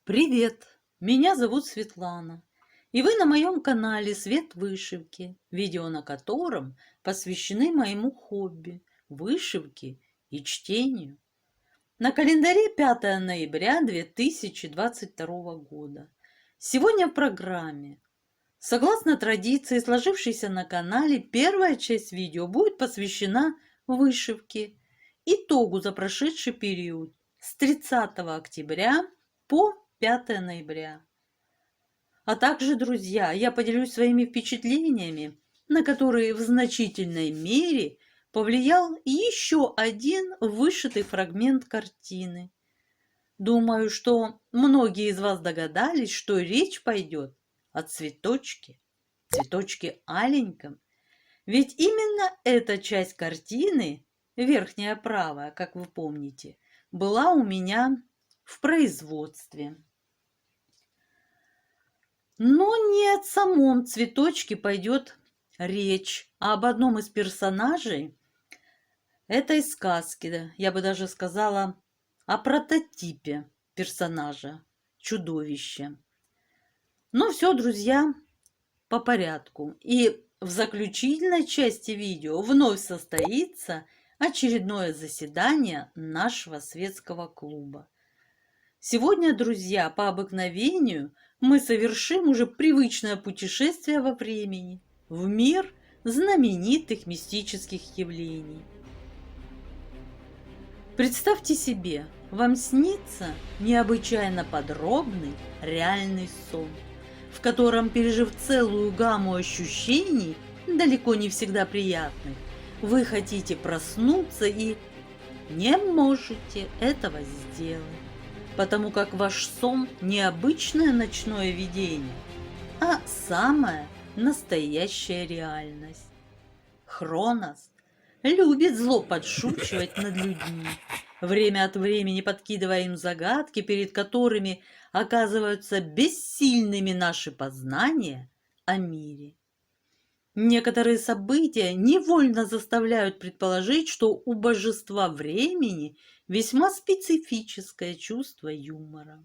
Привет! Меня зовут Светлана, и вы на моем канале «Свет вышивки», видео на котором посвящены моему хобби– вышивке и чтению. На календаре 5 ноября 2022 года. Сегодня в программе. Согласно традиции, сложившейся на канале, первая часть видео будет посвящена вышивке, итогу за прошедший период с 30 октября по 5 ноября. А также, друзья, я поделюсь своими впечатлениями, на которые в значительной мере повлиял еще один вышитый фрагмент картины. Думаю, что многие из вас догадались, что речь пойдет о цветочке, цветочке аленьком. Ведь именно эта часть картины, верхняя правая, как вы помните, была у меня в производстве. Но не о самом цветочке пойдет речь, а об одном из персонажей этой сказки. Я бы даже сказала о прототипе персонажа, чудовища. Но все, друзья, по порядку. И в заключительной части видео вновь состоится очередное заседание нашего светского клуба. Сегодня, друзья, по обыкновению мы совершим уже привычное путешествие во времени, в мир знаменитых мистических явлений. Представьте себе, вам снится необычайно подробный реальный сон, в котором, пережив целую гамму ощущений, далеко не всегда приятных, вы хотите проснуться и не можете этого сделать, потому как ваш сон не обычное ночное видение, а самая настоящая реальность. Хронос любит зло подшучивать над людьми, время от времени подкидывая им загадки, перед которыми оказываются бессильными наши познания о мире. Некоторые события невольно заставляют предположить, что у божества времени весьма специфическое чувство юмора.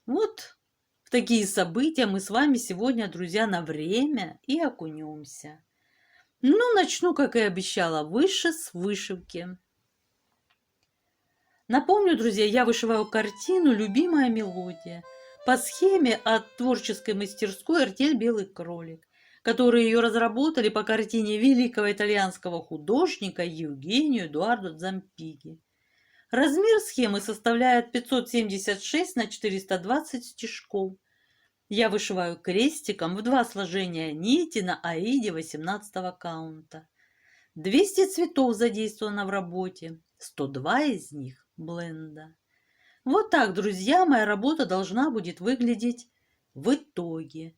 Вот в такие события мы с вами сегодня, друзья, на время и окунемся. Ну, начну, как и обещала, выше с вышивки. Напомню, друзья, я вышиваю картину «Любимая мелодия» по схеме от творческой мастерской «Артель Белый кролик», которые ее разработали по картине великого итальянского художника Евгенио Эдуардо Дзампиги. Размер схемы составляет 576 на 420 стежков. Я вышиваю крестиком в 2 сложения нити на аиде 18 каунта. 200 цветов задействовано в работе, 102 из них бленда. Вот так, друзья, моя работа должна будет выглядеть в итоге.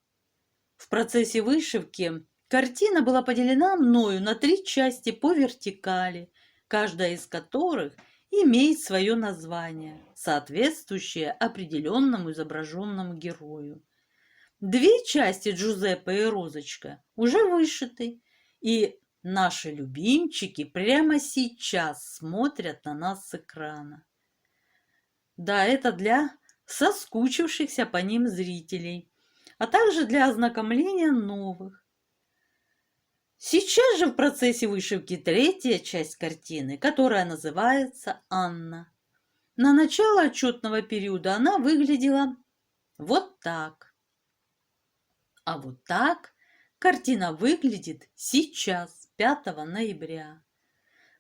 В процессе вышивки картина была поделена мною на 3 части по вертикали, каждая из которых имеет свое название, соответствующее определенному изображенному герою. 2 части Джузеппе и Розочка уже вышиты, и наши любимчики прямо сейчас смотрят на нас с экрана. Да, это для соскучившихся по ним зрителей, а также для ознакомления новых. Сейчас же в процессе вышивки 3-я часть картины, которая называется «Анна». На начало отчетного периода она выглядела вот так. А вот так картина выглядит сейчас, 5 ноября.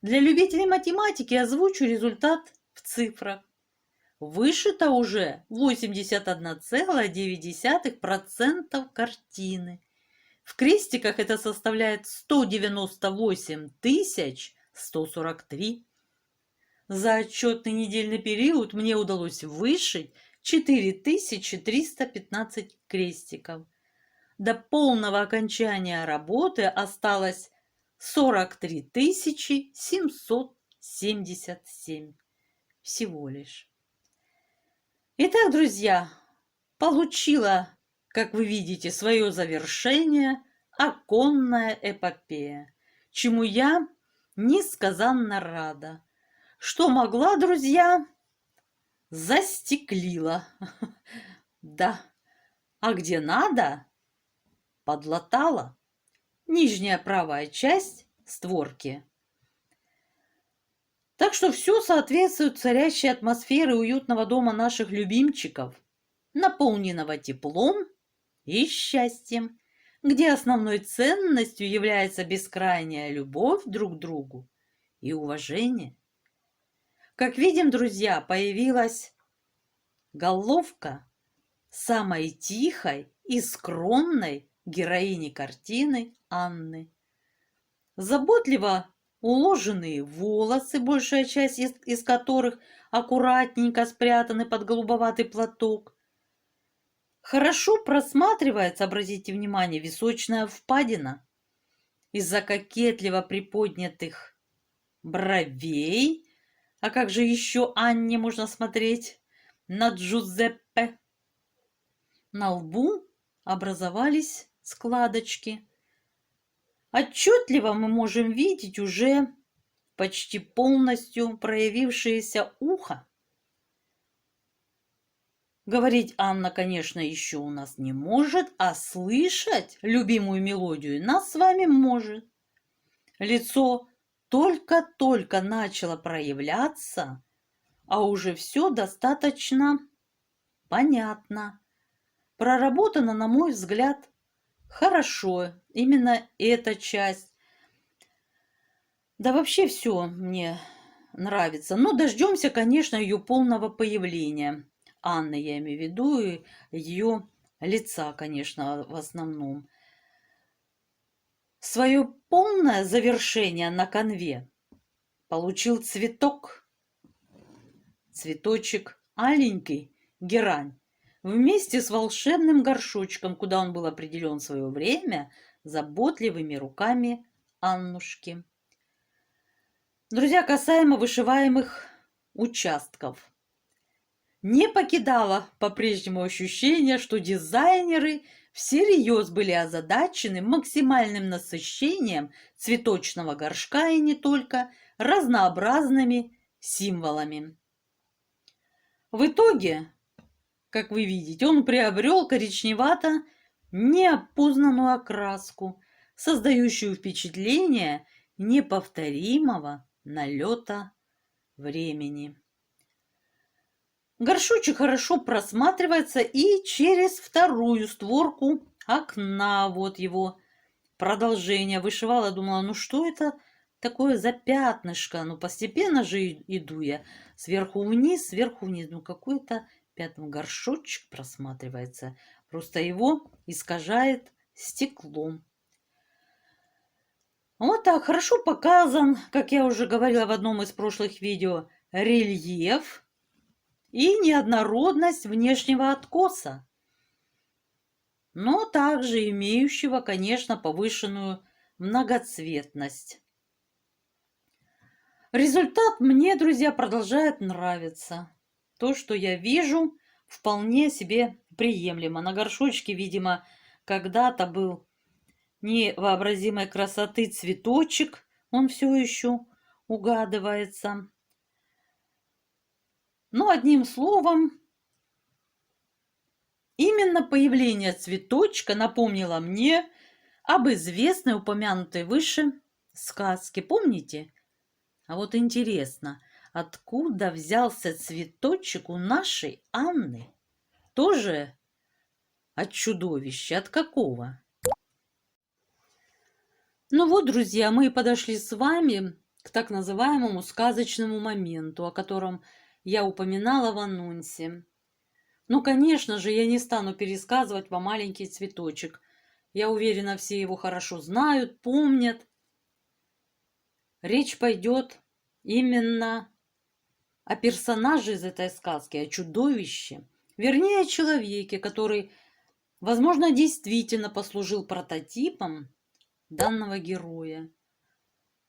Для любителей математики озвучу результат в цифрах. Вышито уже 81,9% картины. В крестиках это составляет 198 143. За отчетный недельный период мне удалось вышить 4315 крестиков. До полного окончания работы осталось 43 777 всего лишь. Итак, друзья, получила, как вы видите, свое завершение оконная эпопея, чему я несказанно рада. Что могла, друзья, застеклила. Да, а где надо, подлатала. Нижняя правая часть створки. Так что все соответствует царящей атмосфере уютного дома наших любимчиков, наполненного теплом и счастьем, где основной ценностью является бескрайняя любовь друг к другу и уважение. Как видим, друзья, появилась головка самой тихой и скромной героини картины Анны. Заботливо уложенные волосы, большая часть из которых аккуратненько спрятаны под голубоватый платок. Хорошо просматривается, обратите внимание, височная впадина. Из-за кокетливо приподнятых бровей, а как же еще Анне можно смотреть на Джузеппе? На лбу образовались складочки. Отчетливо мы можем видеть уже почти полностью проявившееся ухо. Говорить Анна, конечно, еще у нас не может, а слышать любимую мелодию нас с вами может. Лицо только-только начало проявляться, а уже все достаточно понятно. Проработано, на мой взгляд, хорошо. Именно эта часть. Да вообще все мне нравится. Но дождемся, конечно, ее полного появления. Анны, я имею в виду, и ее лица, конечно, в основном. Свое полное завершение на конве получил цветок. Цветочек аленький, герань, вместе с волшебным горшочком, куда он был определен в свое время заботливыми руками Аннушки. Друзья, касаемо вышиваемых участков. Не покидало по-прежнему ощущение, что дизайнеры всерьез были озадачены максимальным насыщением цветочного горшка и не только разнообразными символами. В итоге, как вы видите, он приобрел коричневато-неопознанную окраску, создающую впечатление неповторимого налета времени. Горшочек хорошо просматривается и через вторую створку окна. Вот его продолжение. Вышивала, думала, ну что это такое за пятнышко? Ну постепенно же иду я сверху вниз. Ну какой-то пятно. Горшочек просматривается. Просто его искажает стеклом. Вот так, хорошо показан, как я уже говорила в одном из прошлых видео, рельеф и неоднородность внешнего откоса, но также имеющего, конечно, повышенную многоцветность. Результат мне, друзья, продолжает нравиться. То, что я вижу, вполне себе приемлемо. На горшочке, видимо, когда-то был невообразимой красоты цветочек, он все еще угадывается. Но одним словом, именно появление цветочка напомнило мне об известной, упомянутой выше сказке. Помните? А вот интересно, откуда взялся цветочек у нашей Анны? Тоже от чудовища? От какого? Ну вот, друзья, мы подошли с вами к так называемому сказочному моменту, о котором я упоминала в анонсе. Ну, конечно же, я не стану пересказывать вам маленький цветочек. Я уверена, все его хорошо знают, помнят. Речь пойдет именно о персонаже из этой сказки, о чудовище. Вернее, о человеке, который, возможно, действительно послужил прототипом данного героя.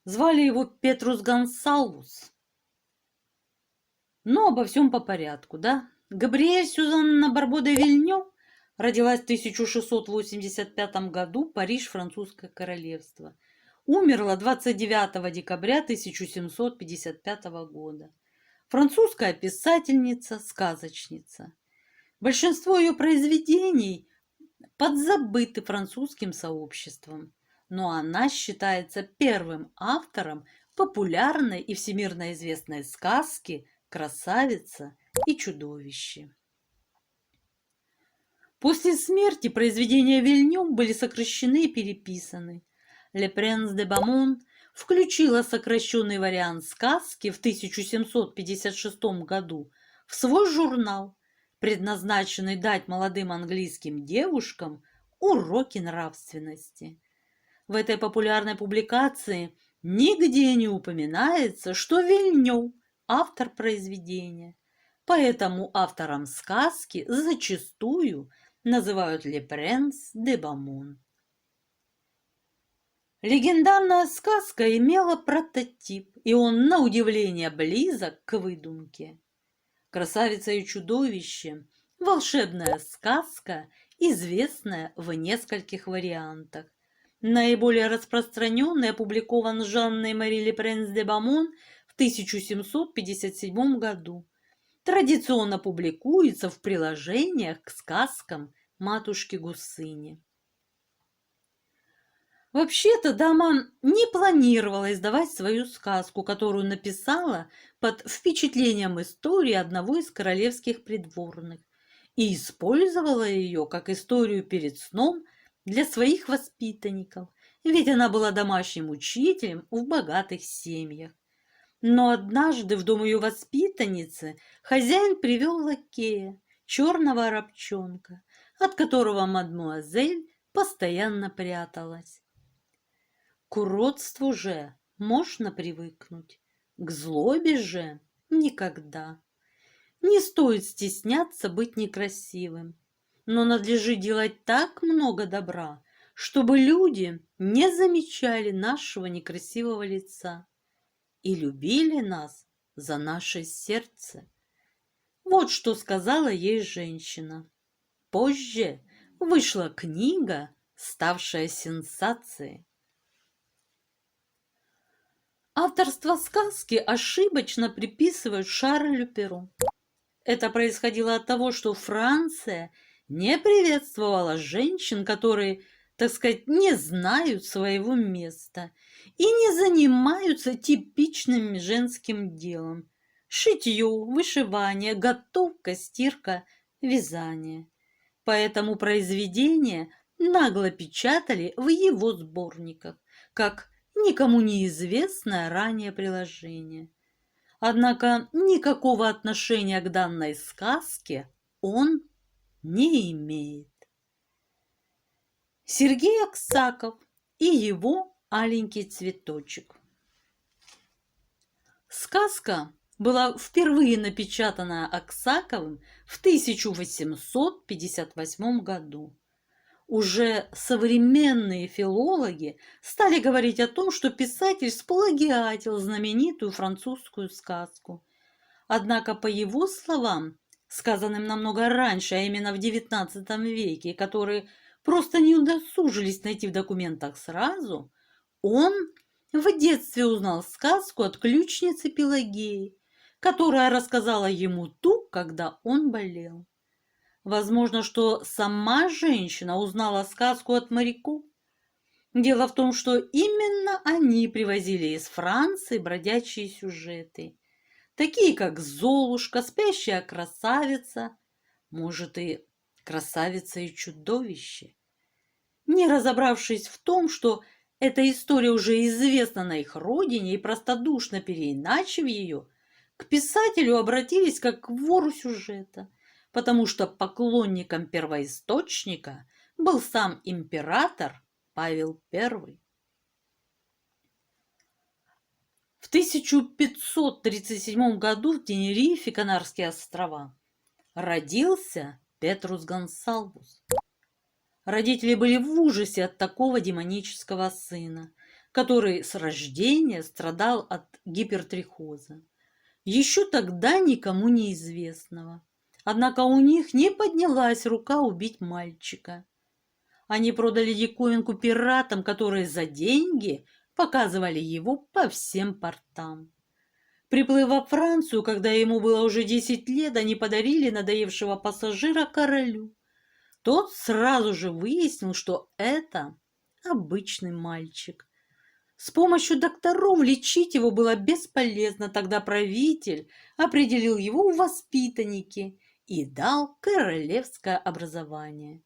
Звали его Петрус Гонсалвус. Но обо всем по порядку, да? Габриэль Сюзанна Барбо де Вильнё родилась в 1685 году, Париж, Французское королевство. Умерла 29 декабря 1755 года. французская писательница, сказочница. Большинство ее произведений подзабыты французским сообществом, но она считается первым автором популярной и всемирно известной сказки «Красавица и чудовище». После смерти произведения Вильнёв были сокращены и переписаны. «Le Prince de Beaumont» включила сокращенный вариант сказки в 1756 году в свой журнал, предназначенный дать молодым английским девушкам уроки нравственности. В этой популярной публикации нигде не упоминается, что Вильнёв – автор произведения, поэтому автором сказки зачастую называют «Le Prince de Beaumont». Легендарная сказка имела прототип, и он, на удивление, близок к выдумке. «Красавица и чудовище» – волшебная сказка, известная в нескольких вариантах. Наиболее распространенный опубликован Жанной Мари Ле Принц де Beaumont в 1757 году. Традиционно публикуется в приложениях к сказкам матушки Гусыни. Вообще-то дама не планировала издавать свою сказку, которую написала под впечатлением истории одного из королевских придворных, и использовала ее как историю перед сном для своих воспитанников, ведь она была домашним учителем в богатых семьях. Но однажды в дом ее воспитанницы хозяин привел лакея, черного арабчонка, от которого мадмуазель постоянно пряталась. К уродству же можно привыкнуть, к злобе же никогда. Не стоит стесняться быть некрасивым, но надлежит делать так много добра, чтобы люди не замечали нашего некрасивого лица и любили нас за наше сердце. Вот что сказала ей женщина. Позже вышла книга, ставшая сенсацией. Авторство сказки ошибочно приписывают Шарлю Перу. Это происходило от того, что Франция не приветствовала женщин, которые, так сказать, не знают своего места и не занимаются типичным женским делом: шитье, вышивание, готовка, стирка, вязание. Поэтому произведения нагло печатали в его сборниках, как никому неизвестное ранее приложение. Однако никакого отношения к данной сказке он не имеет. Сергей Аксаков и его «Аленький цветочек». Сказка была впервые напечатана Аксаковым в 1858 году. Уже современные филологи стали говорить о том, что писатель сплагиатил знаменитую французскую сказку. Однако, по его словам, сказанным намного раньше, а именно в XIX веке, которые просто не удосужились найти в документах сразу, он в детстве узнал сказку от ключницы Пелагеи, которая рассказала ему ту, когда он болел. Возможно, что сама женщина узнала сказку от моряков. Дело в том, что именно они привозили из Франции бродячие сюжеты, такие как «Золушка», «Спящая красавица», может, и «Красавица и чудовище». Не разобравшись в том, что эта история уже известна на их родине, и простодушно переиначив ее, к писателю обратились как к вору сюжета, потому что поклонником первоисточника был сам император Павел I. В 1537 году в Тенерифе, Канарские острова, родился Петрус Гонсалвус. Родители были в ужасе от такого демонического сына, который с рождения страдал от гипертрихоза, еще тогда никому неизвестного. Однако у них не поднялась рука убить мальчика. Они продали диковинку пиратам, которые за деньги показывали его по всем портам. Приплыв во Францию, когда ему было уже 10 лет, они подарили надоевшего пассажира королю. Тот сразу же выяснил, что это обычный мальчик. С помощью докторов лечить его было бесполезно, тогда правитель определил его в воспитанники и дал королевское образование.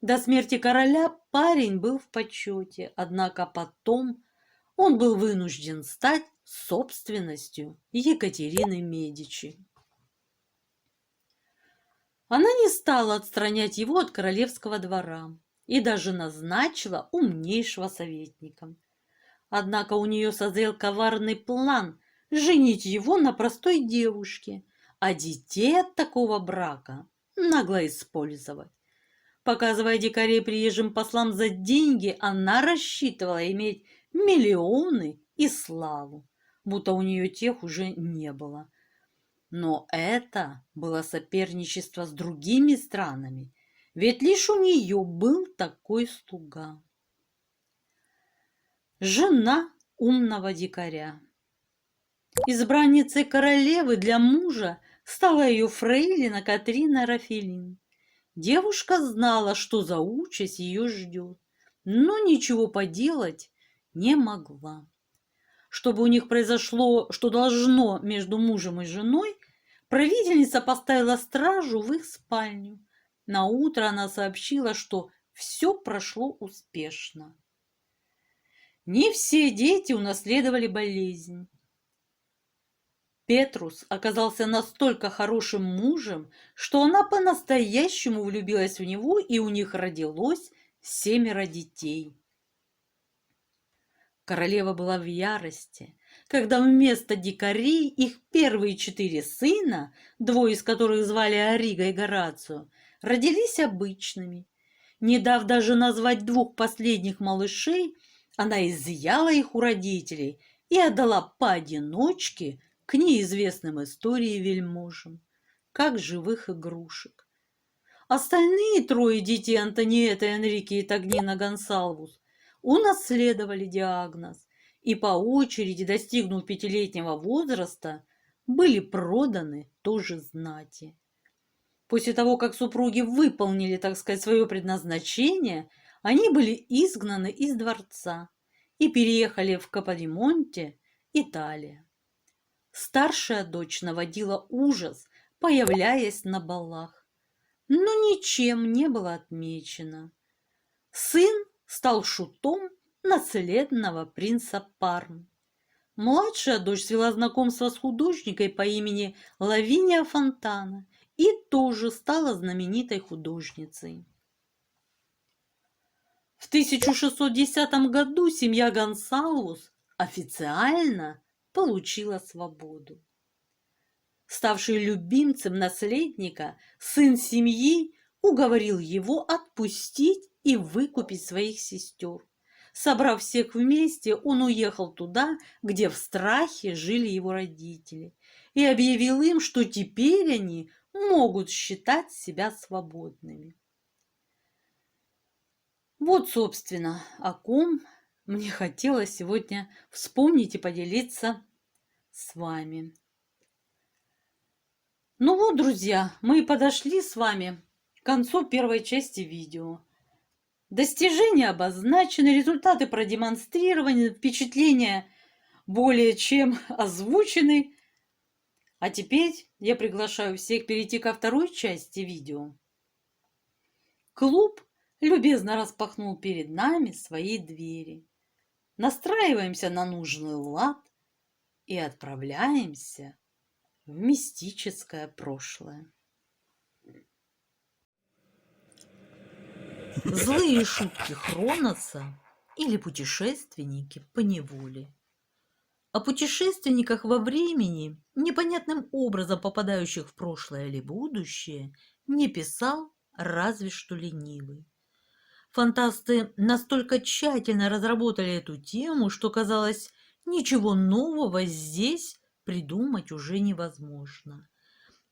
До смерти короля парень был в почете, однако потом он был вынужден стать собственностью Екатерины Медичи. Она не стала отстранять его от королевского двора и даже назначила умнейшего советника. Однако у нее созрел коварный план женить его на простой девушке, а детей от такого брака нагло использовать. Показывая дикарей приезжим послам за деньги, она рассчитывала иметь миллионы и славу, будто у нее тех уже не было. Но это было соперничество с другими странами, ведь лишь у нее был такой слуга. Жена умного дикаря. Избранницей королевы для мужа стала ее фрейлина Катрина Рафелин. Девушка знала, что за участь ее ждет, но ничего поделать не могла. Чтобы у них произошло, что должно между мужем и женой, правительница поставила стражу в их спальню. Наутро она сообщила, что все прошло успешно. Не все дети унаследовали болезнь. Петрус оказался настолько хорошим мужем, что она по-настоящему влюбилась в него, и у них родилось 7 детей. Королева была в ярости, когда вместо дикарей их первые 4 сына, 2 из которых звали Ориго и Горацио, родились обычными. Не дав даже назвать 2 последних малышей, она изъяла их у родителей и отдала поодиночке к неизвестным истории вельможам, как живых игрушек. Остальные 3 детей Антониетта, Энрике и Тагнина Гонсалвус унаследовали диагноз и по очереди, достигнув 5-летнего возраста, были проданы тоже знати. После того, как супруги выполнили, так сказать, свое предназначение, они были изгнаны из дворца и переехали в Каподимонте, Италия. Старшая дочь наводила ужас, появляясь на балах, но ничем не было отмечено. Сын стал шутом наследного принца Парм. Младшая дочь свела знакомство с художникой по имени Лавиния Фонтана и тоже стала знаменитой художницей. В 1610 году семья Гонсалвус официально получила свободу. Ставший любимцем наследника, сын семьи уговорил его отпустить и выкупить своих сестер. Собрав всех вместе, он уехал туда, где в страхе жили его родители, и объявил им, что теперь они могут считать себя свободными. Вот, собственно, о ком мне хотелось сегодня вспомнить и поделиться с вами. Ну вот, друзья, мы подошли с вами к концу первой части видео. Достижения обозначены, результаты продемонстрированы, впечатления более чем озвучены. А теперь я приглашаю всех перейти ко второй части видео. Клуб любезно распахнул перед нами свои двери. Настраиваемся на нужный лад и отправляемся в мистическое прошлое. Злые шутки Хроноса или путешественники по неволе. О путешественниках во времени, непонятным образом попадающих в прошлое или будущее, не писал разве что ленивый. Фантасты настолько тщательно разработали эту тему, что казалось, ничего нового здесь придумать уже невозможно.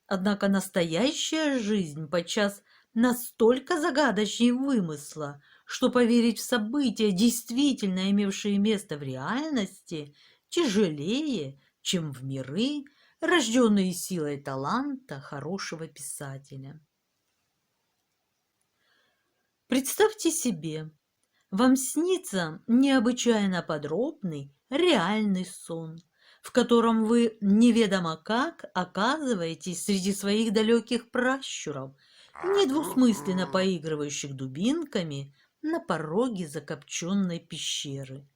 Однако настоящая жизнь подчас настолько загадочнее вымысла, что поверить в события, действительно имевшие место в реальности, тяжелее, чем в миры, рожденные силой таланта хорошего писателя. Представьте себе, вам снится необычайно подробный, реальный сон, в котором вы неведомо как оказываетесь среди своих далеких пращуров, недвусмысленно поигрывающих дубинками на пороге закопченной пещеры.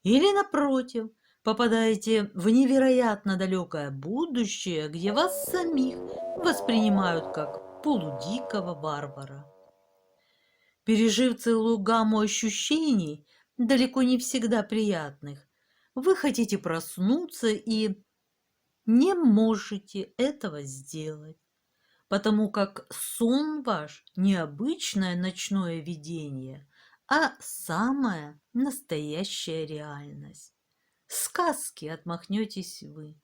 Или, напротив, попадаете в невероятно далекое будущее, где вас самих воспринимают как полудикого варвара. Пережив целую гамму ощущений, далеко не всегда приятных, вы хотите проснуться и не можете этого сделать, потому как сон ваш не обычное ночное видение, а самая настоящая реальность. Сказки отмахнетесь вы.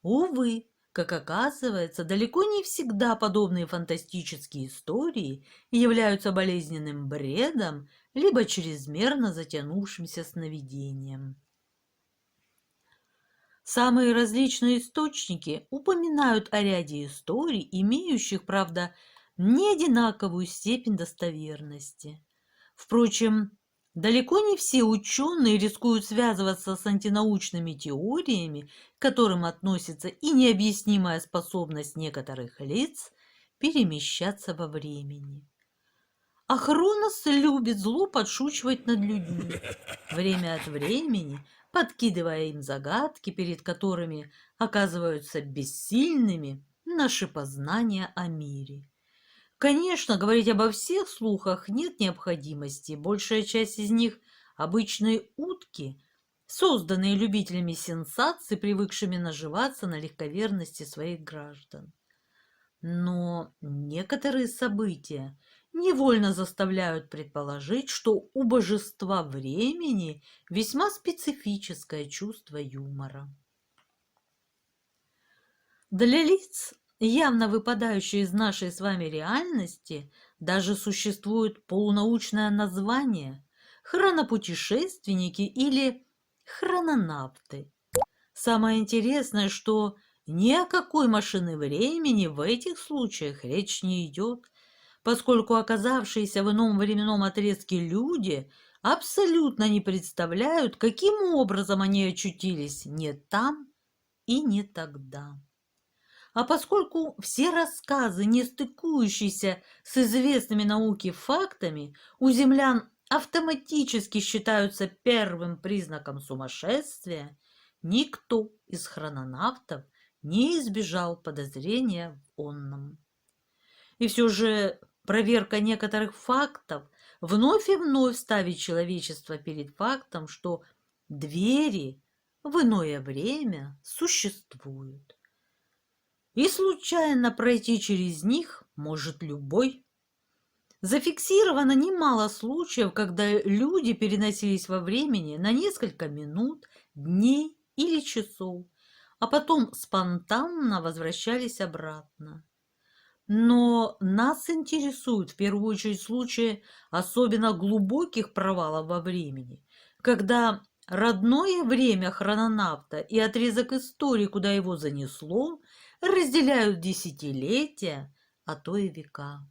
Увы, как оказывается, далеко не всегда подобные фантастические истории являются болезненным бредом либо чрезмерно затянувшимся сновидением. Самые различные источники упоминают о ряде историй, имеющих, правда, не одинаковую степень достоверности. Впрочем, далеко не все ученые рискуют связываться с антинаучными теориями, к которым относится и необъяснимая способность некоторых лиц перемещаться во времени. А Хронос любит зло подшучивать над людьми, время от времени подкидывая им загадки, перед которыми оказываются бессильными наши познания о мире. Конечно, говорить обо всех слухах нет необходимости. Большая часть из них – обычные утки, созданные любителями сенсаций, привыкшими наживаться на легковерности своих граждан. Но некоторые события невольно заставляют предположить, что у божества времени весьма специфическое чувство юмора. Для лиц, явно выпадающие из нашей с вами реальности, даже существует полунаучное название – хронопутешественники или хрононавты. Самое интересное, что ни о какой машине времени в этих случаях речь не идет, поскольку оказавшиеся в ином временном отрезке люди абсолютно не представляют, каким образом они очутились не там и не тогда. А поскольку все рассказы, не стыкующиеся с известными науке фактами, у землян автоматически считаются первым признаком сумасшествия, никто из хрононавтов не избежал подозрения в онном. И все же проверка некоторых фактов вновь и вновь ставит человечество перед фактом, что двери в иное время существуют. И случайно пройти через них может любой. Зафиксировано немало случаев, когда люди переносились во времени на несколько минут, дней или часов, а потом спонтанно возвращались обратно. Но нас интересуют в первую очередь случаи особенно глубоких провалов во времени, когда родное время хрононавта и отрезок истории, куда его занесло, разделяют десятилетия, а то и века.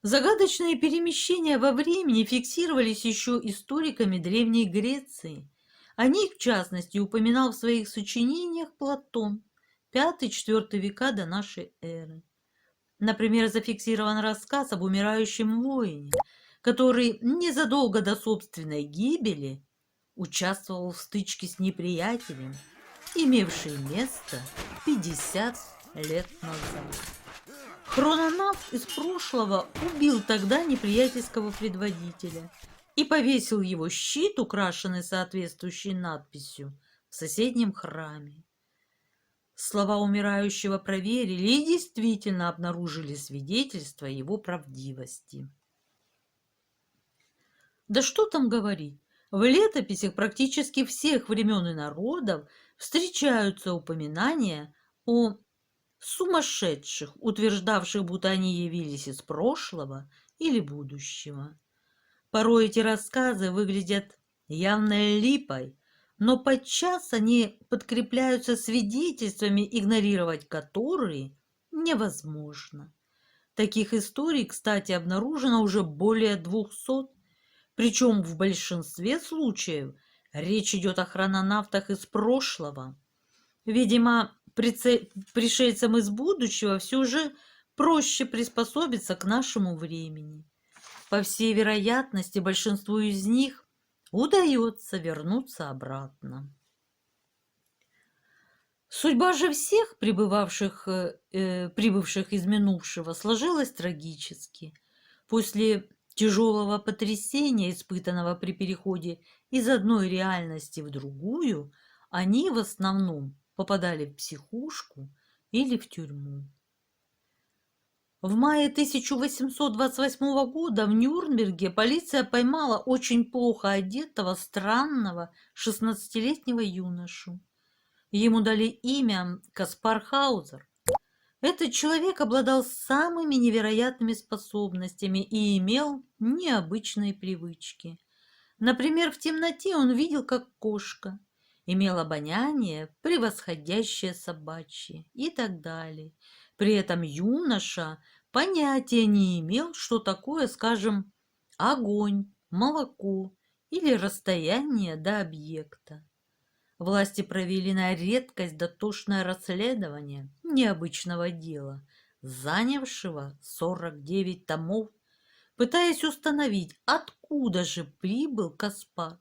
Загадочные перемещения во времени фиксировались еще историками Древней Греции. О них, в частности, упоминал в своих сочинениях Платон, V-IV века до нашей эры. Например, зафиксирован рассказ об умирающем воине, который незадолго до собственной гибели участвовал в стычке с неприятелем, имевшей место 50 лет назад. Хрононавт из прошлого убил тогда неприятельского предводителя и повесил его щит, украшенный соответствующей надписью, в соседнем храме. Слова умирающего проверили и действительно обнаружили свидетельство его правдивости. Да что там говорить, в летописях практически всех времен и народов встречаются упоминания о сумасшедших, утверждавших, будто они явились из прошлого или будущего. Порой эти рассказы выглядят явной липой, но подчас они подкрепляются свидетельствами, игнорировать которые невозможно. Таких историй, кстати, обнаружено уже более 200, причем в большинстве случаев речь идет о хрононавтах из прошлого. Видимо, пришельцам из будущего все же проще приспособиться к нашему времени. По всей вероятности, большинству из них удается вернуться обратно. Судьба же всех прибывших из минувшего сложилась трагически. После тяжелого потрясения, испытанного при переходе из одной реальности в другую, они в основном попадали в психушку или в тюрьму. В мае 1828 года в Нюрнберге полиция поймала очень плохо одетого, странного 16-летнего юношу. Ему дали имя Каспар Хаузер. Этот человек обладал самыми невероятными способностями и имел необычные привычки. Например, в темноте он видел, как кошка, имел обоняние, превосходящее собачье и так далее. При этом юноша понятия не имел, что такое, скажем, огонь, молоко или расстояние до объекта. Власти провели на редкость дотошное расследование необычного дела, занявшего 49 томов, пытаясь установить, откуда же прибыл Каспар.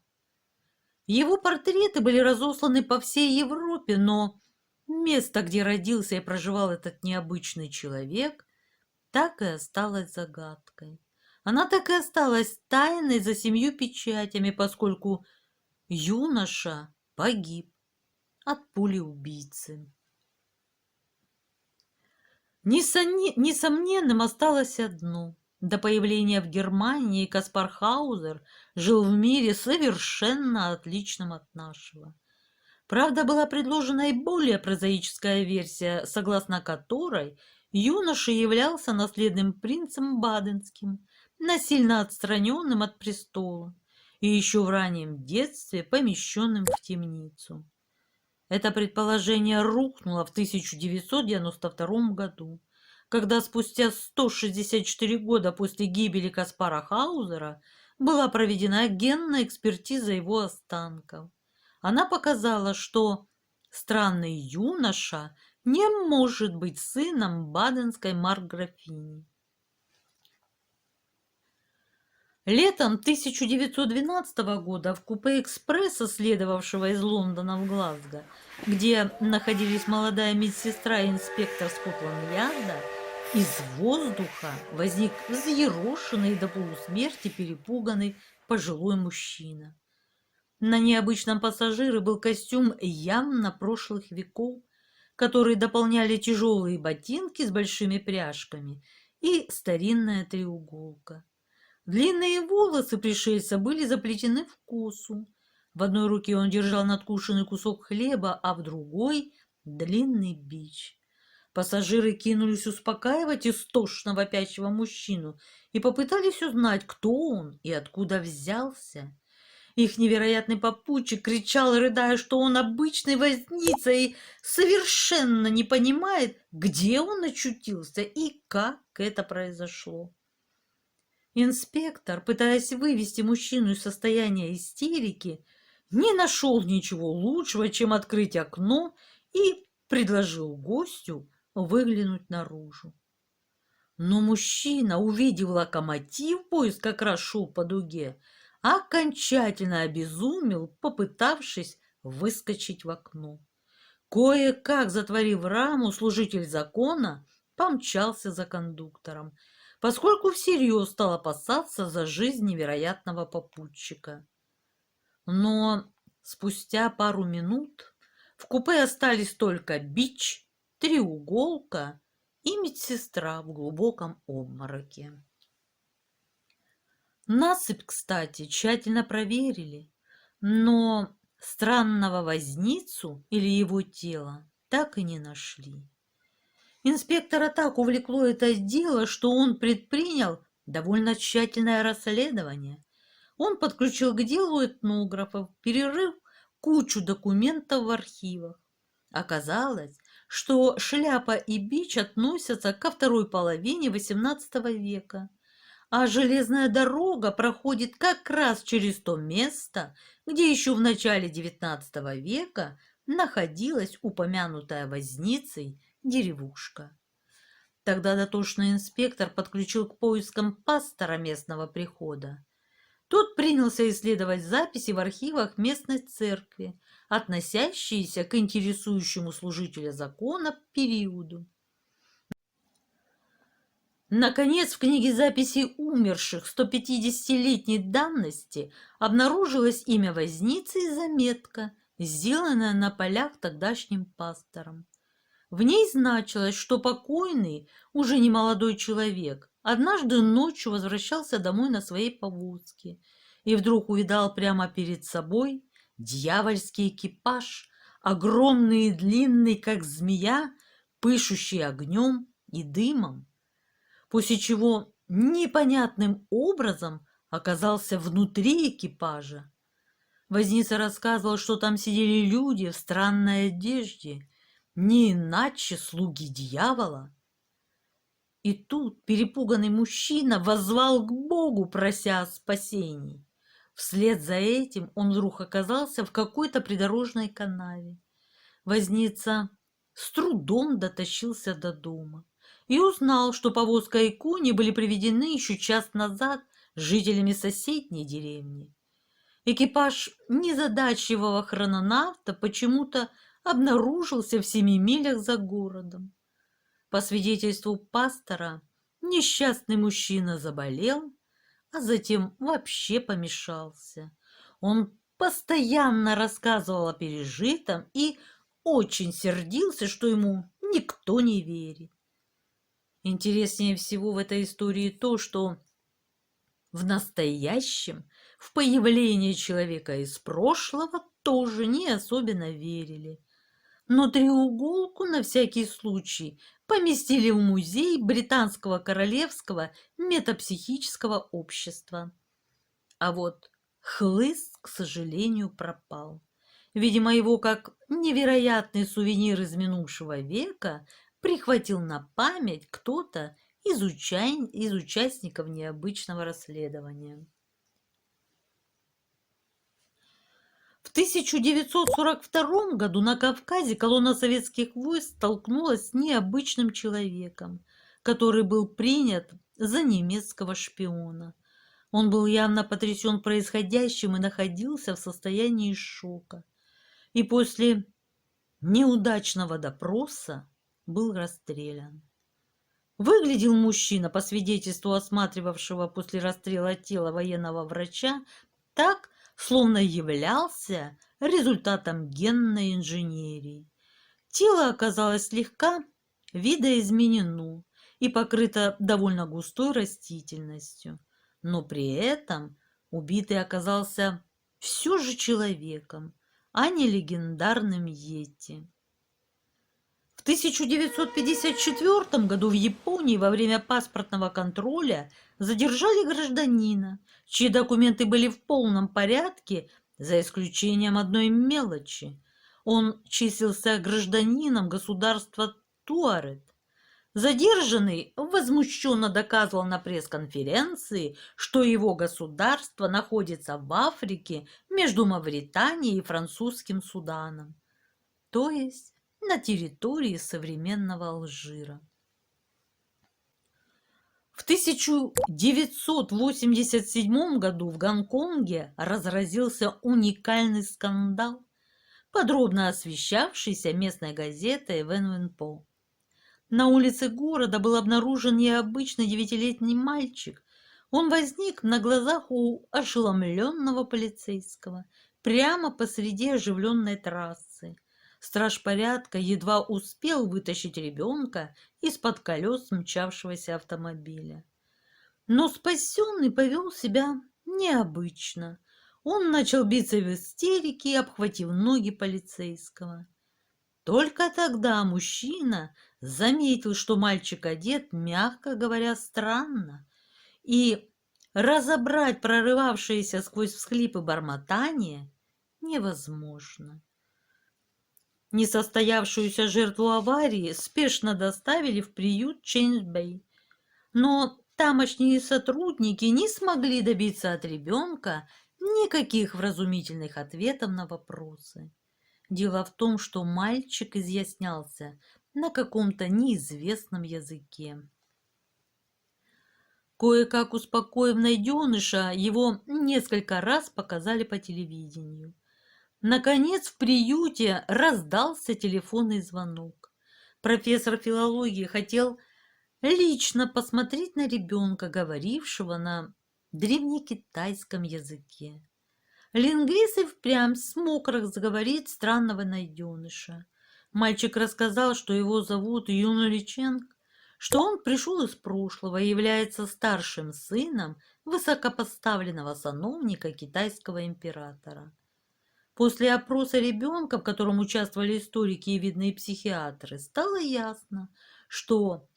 Его портреты были разосланы по всей Европе, но место, где родился и проживал этот необычный человек, так и осталось загадкой. Она так и осталась тайной за 7 печатями, поскольку юноша погиб от пули убийцы. Несомненным осталось одно. До появления в Германии Каспар Хаузер жил в мире совершенно отличном от нашего. Правда, была предложена и более прозаическая версия, согласно которой юноша являлся наследным принцем Баденским, насильно отстраненным от престола и еще в раннем детстве помещенным в темницу. Это предположение рухнуло в 1992 году, когда спустя 164 года после гибели Каспара Хаузера была проведена генная экспертиза его останков. Она показала, что странный юноша не может быть сыном баденской маркграфини. Летом 1912 года в купе экспресса, следовавшего из Лондона в Глазго, где находились молодая медсестра и инспектор Скотланд-Ярда, из воздуха возник взъерошенный до полусмерти перепуганный пожилой мужчина. На необычном пассажире был костюм явно прошлых веков, которые дополняли тяжелые ботинки с большими пряжками и старинная треуголка. Длинные волосы пришельца были заплетены в косу. В одной руке он держал надкушенный кусок хлеба, а в другой – длинный бич. Пассажиры кинулись успокаивать истошно вопящего мужчину и попытались узнать, кто он и откуда взялся. Их невероятный попутчик кричал, рыдая, что он обычный возница и совершенно не понимает, где он очутился и как это произошло. Инспектор, пытаясь вывести мужчину из состояния истерики, не нашел ничего лучшего, чем открыть окно и предложил гостю выглянуть наружу. Но мужчина, увидев локомотив, поезд как раз шел по дуге, окончательно обезумел, попытавшись выскочить в окно. Кое-как затворив раму, служитель закона помчался за кондуктором, поскольку всерьез стал опасаться за жизнь невероятного попутчика. Но спустя пару минут в купе остались только бич, треуголка и медсестра в глубоком обмороке. Насыпь, кстати, тщательно проверили, но странного возницу или его тело так и не нашли. Инспектора так увлекло это дело, что он предпринял довольно тщательное расследование. Он подключил к делу этнографов, перерыв кучу документов в архивах. Оказалось, что шляпа и бич относятся ко второй половине XVIII века, а железная дорога проходит как раз через то место, где еще в начале XIX века находилась упомянутая возницей деревушка. Тогда дотошный инспектор подключил к поискам пастора местного прихода. Тот принялся исследовать записи в архивах местной церкви, относящиеся к интересующему служителя закона периоду. Наконец, в книге записей умерших 150-летней давности обнаружилось имя возницы и заметка, сделанная на полях тогдашним пастором. В ней значилось, что покойный, уже не молодой человек, однажды ночью возвращался домой на своей повозке и вдруг увидал прямо перед собой дьявольский экипаж, огромный и длинный, как змея, пышущий огнем и дымом, после чего непонятным образом оказался внутри экипажа. Возница рассказывал, что там сидели люди в странной одежде, не иначе слуги дьявола. И тут перепуганный мужчина воззвал к Богу, прося о спасении. Вслед за этим он вдруг оказался в какой-то придорожной канаве. Возница с трудом дотащился до дома и узнал, что повозка и кони были приведены еще час назад жителями соседней деревни. Экипаж незадачливого хрононавта почему-то обнаружился в 7 милях за городом. По свидетельству пастора, несчастный мужчина заболел, а затем вообще помешался. Он постоянно рассказывал о пережитом и очень сердился, что ему никто не верит. Интереснее всего в этой истории то, что в настоящем в появление человека из прошлого тоже не особенно верили. Но треуголку на всякий случай поместили в музей Британского королевского метапсихического общества. А вот хлыст, к сожалению, пропал. Видимо, его, как невероятный сувенир из минувшего века, прихватил на память кто-то из участников необычного расследования. В 1942 году на Кавказе колонна советских войск столкнулась с необычным человеком, который был принят за немецкого шпиона. Он был явно потрясен происходящим и находился в состоянии шока. И после неудачного допроса был расстрелян. Выглядел мужчина, по свидетельству осматривавшего после расстрела тело военного врача, так, словно являлся результатом генной инженерии. Тело оказалось слегка видоизменено и покрыто довольно густой растительностью, но при этом убитый оказался все же человеком, а не легендарным йети. В 1954 году в Японии во время паспортного контроля задержали гражданина, чьи документы были в полном порядке, за исключением одной мелочи. Он числился гражданином государства Туарет. Задержанный возмущенно доказывал на пресс-конференции, что его государство находится в Африке между Мавританией и французским Суданом, то есть на территории современного Алжира. В 1987 году в Гонконге разразился уникальный скандал, подробно освещавшийся местной газетой Вэньвэньпо. На улице города был обнаружен необычный 9-летний мальчик. Он возник на глазах у ошеломленного полицейского прямо посреди оживленной трассы. Страж порядка едва успел вытащить ребенка из-под колес мчавшегося автомобиля. Но спасенный повел себя необычно. Он начал биться в истерике, обхватив ноги полицейского. Только тогда мужчина заметил, что мальчик одет, мягко говоря, странно, и разобрать прорывавшееся сквозь всхлипы бормотание невозможно. Несостоявшуюся жертву аварии спешно доставили в приют Чейнс-Бэй, но тамошние сотрудники не смогли добиться от ребенка никаких вразумительных ответов на вопросы. Дело в том, что мальчик изъяснялся на каком-то неизвестном языке. Кое-как успокоив найденыша, его несколько раз показали по телевидению. Наконец в приюте раздался телефонный звонок. Профессор филологии хотел лично посмотреть на ребенка, говорившего на древнекитайском языке. Лингвист и впрямь смог разговорить странного найденыша. Мальчик рассказал, что его зовут Юн Личенг, что он пришел из прошлого и является старшим сыном высокопоставленного сановника китайского императора. После опроса ребенка, в котором участвовали историки и видные психиатры, стало ясно, что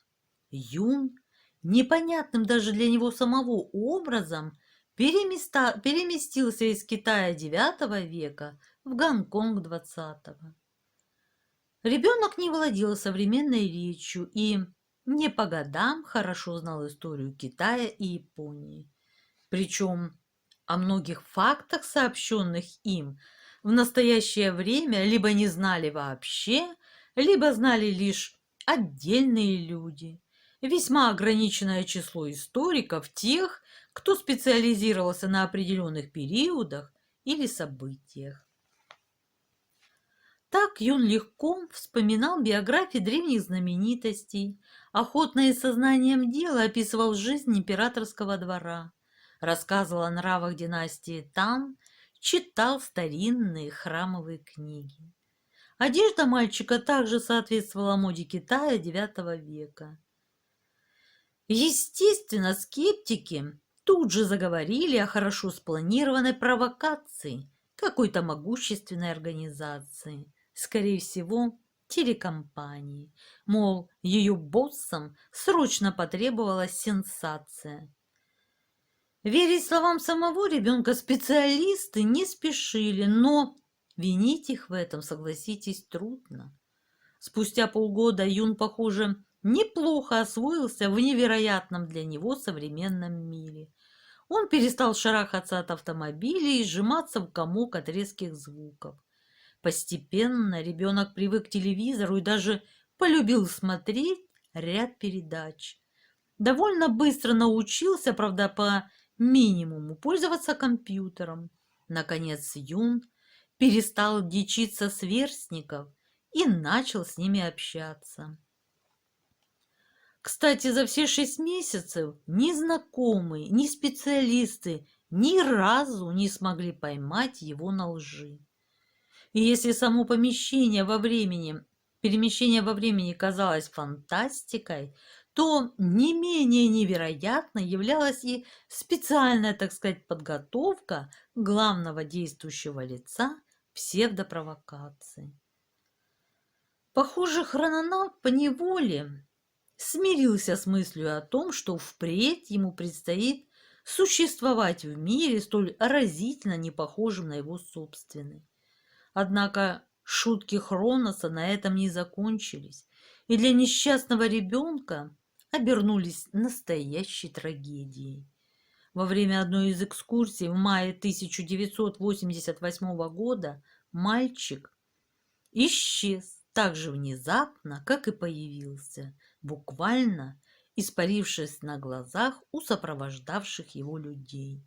Юн, непонятным даже для него самого образом, переместился из Китая IX века в Гонконг XX. Ребенок не владел современной речью и не по годам хорошо знал историю Китая и Японии. Причем о многих фактах, сообщенных им, в настоящее время либо не знали вообще, либо знали лишь отдельные люди. Весьма ограниченное число историков, тех, кто специализировался на определенных периодах или событиях. Так Юн легко вспоминал биографии древних знаменитостей, охотно и сознанием дела описывал жизнь императорского двора, рассказывал о нравах династии Тан, читал старинные храмовые книги. Одежда мальчика также соответствовала моде Китая IX века. Естественно, скептики тут же заговорили о хорошо спланированной провокации какой-то могущественной организации, скорее всего, телекомпании. Мол, ее боссам срочно потребовалась сенсация. Верить словам самого ребенка специалисты не спешили, но винить их в этом, согласитесь, трудно. Спустя полгода Юн, похоже, неплохо освоился в невероятном для него современном мире. Он перестал шарахаться от автомобилей и сжиматься в комок от резких звуков. Постепенно ребенок привык к телевизору и даже полюбил смотреть ряд передач. Довольно быстро научился, правда, по минимуму пользоваться компьютером. Наконец Юн перестал дичиться сверстников и начал с ними общаться. Кстати, за все 6 месяцев ни знакомые, ни специалисты ни разу не смогли поймать его на лжи. И если само перемещение во времени казалось фантастикой, то не менее невероятной являлась и специальная, так сказать, подготовка главного действующего лица псевдопровокации. Похоже, хрононавт поневоле смирился с мыслью о том, что впредь ему предстоит существовать в мире столь разительно не похожем на его собственный. Однако шутки Хроноса на этом не закончились, и для несчастного ребенка обернулись настоящей трагедией. Во время одной из экскурсий в мае 1988 года мальчик исчез так же внезапно, как и появился, буквально испарившись на глазах у сопровождавших его людей.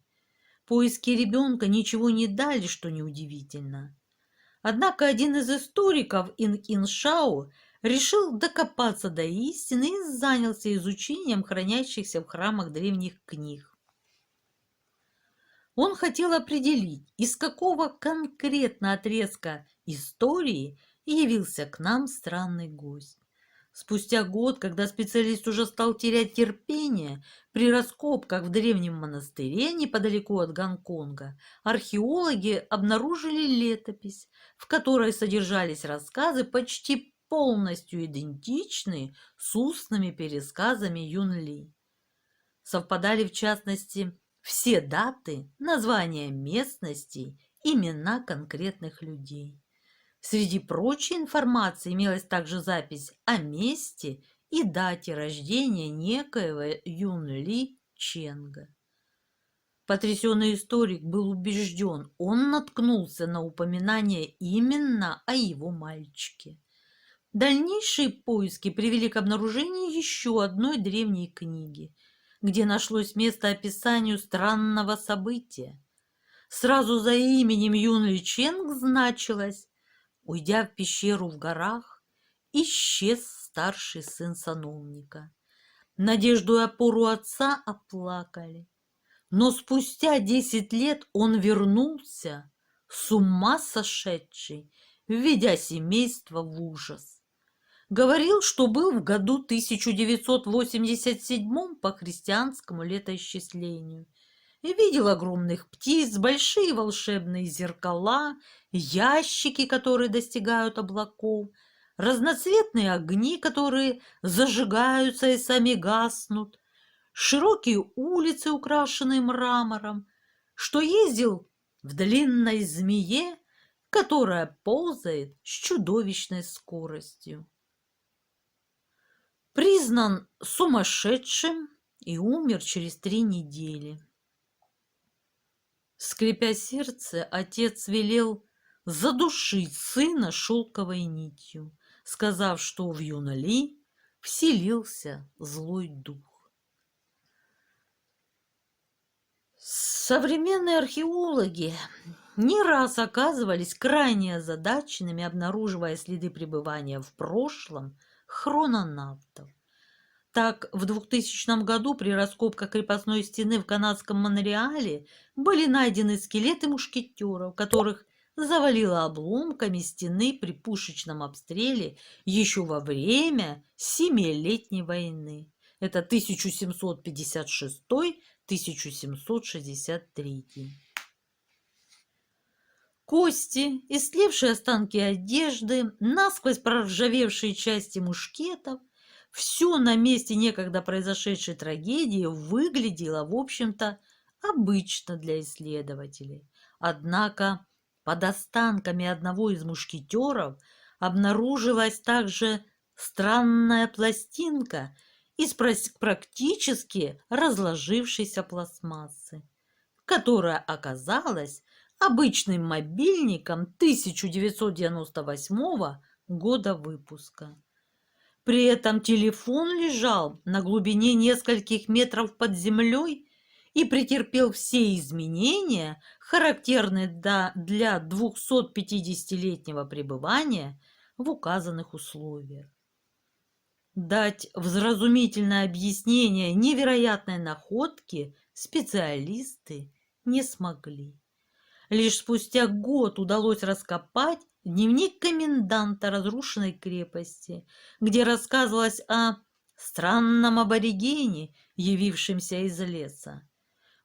Поиски ребенка ничего не дали, что неудивительно. Однако один из историков Иншао решил докопаться до истины и занялся изучением хранящихся в храмах древних книг. Он хотел определить, из какого конкретно отрезка истории явился к нам странный гость. Спустя год, когда специалист уже стал терять терпение, при раскопках в древнем монастыре неподалеку от Гонконга археологи обнаружили летопись, в которой содержались рассказы, почти полностью идентичные с устными пересказами Юн Ли. Совпадали в частности все даты, названия местностей имена конкретных людей. Среди прочей информации имелась также запись о месте и дате рождения некоего Юн Ли Ченга. Потрясенный историк был убежден, он наткнулся на упоминание именно о его мальчике. Дальнейшие поиски привели к обнаружению еще одной древней книги, где нашлось место описанию странного события. Сразу за именем Юн Ли Ченг значилось: уйдя в пещеру в горах, исчез старший сын сановника. Надежду и опору отца оплакали. Но спустя 10 лет он вернулся, с ума сошедший, введя семейство в ужас. Говорил, что был в году 1987 по христианскому летоисчислению и видел огромных птиц, большие волшебные зеркала, ящики, которые достигают облаков, разноцветные огни, которые зажигаются и сами гаснут, широкие улицы, украшенные мрамором, что ездил в длинной змее, которая ползает с чудовищной скоростью. Признан сумасшедшим и умер через 3 недели. Скрипя сердце, отец велел задушить сына шелковой нитью, сказав, что в Юна Ли вселился злой дух. Современные археологи не раз оказывались крайне озадаченными, обнаруживая следы пребывания в прошлом хрононавтов. Так, в 2000 году при раскопках крепостной стены в канадском Монреале были найдены скелеты мушкетеров, которых завалило обломками стены при пушечном обстреле еще во время Семилетней войны. Это 1756-1763. Кости, истлевшие останки одежды, насквозь проржавевшие части мушкетов — все на месте некогда произошедшей трагедии выглядело, в общем-то, обычно для исследователей. Однако под останками одного из мушкетеров обнаружилась также странная пластинка из практически разложившейся пластмассы, которая оказалась обычным мобильником 1998 года выпуска. При этом телефон лежал на глубине нескольких метров под землей и претерпел все изменения, характерные для 250-летнего пребывания в указанных условиях. Дать вразумительное объяснение невероятной находки специалисты не смогли. Лишь спустя год удалось раскопать дневник коменданта разрушенной крепости, где рассказывалось о странном аборигене, явившемся из леса.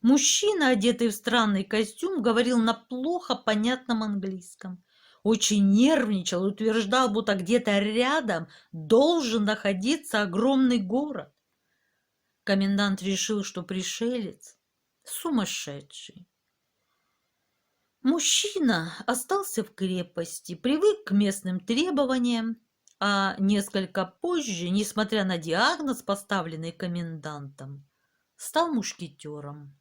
Мужчина, одетый в странный костюм, говорил на плохо понятном английском. Очень нервничал и утверждал, будто где-то рядом должен находиться огромный город. Комендант решил, что пришелец сумасшедший. Мужчина остался в крепости, привык к местным требованиям, а несколько позже, несмотря на диагноз, поставленный комендантом, стал мушкетером.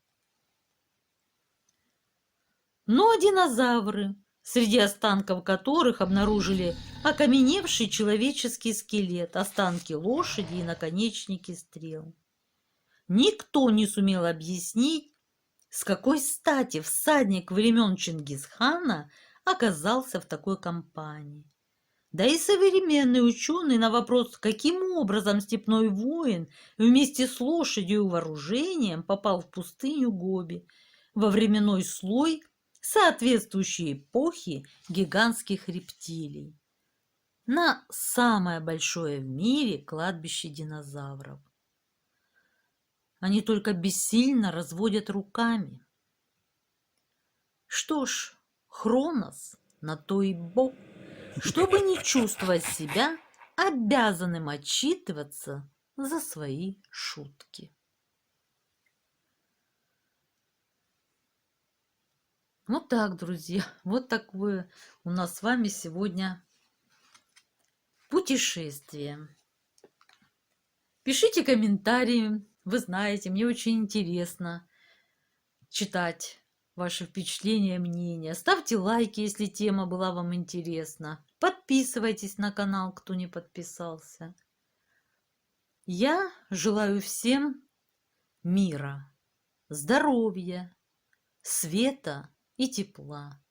Но динозавры, среди останков которых обнаружили окаменевший человеческий скелет, останки лошади и наконечники стрел, никто не сумел объяснить, с какой стати всадник времен Чингисхана оказался в такой компании. Да и современные ученые на вопрос, каким образом степной воин вместе с лошадью и вооружением попал в пустыню Гоби во временной слой соответствующей эпохи гигантских рептилий, на самое большое в мире кладбище динозавров. Они только бессильно разводят руками. Что ж, Хронос на то и бог, чтобы не чувствовать себя обязанным отчитываться за свои шутки. Вот так, друзья. Вот такое у нас с вами сегодня путешествие. Пишите комментарии. Вы знаете, мне очень интересно читать ваши впечатления, мнения. Ставьте лайки, если тема была вам интересна. Подписывайтесь на канал, кто не подписался. Я желаю всем мира, здоровья, света и тепла.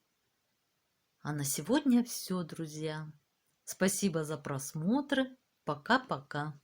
А на сегодня все, друзья. Спасибо за просмотр. Пока-пока.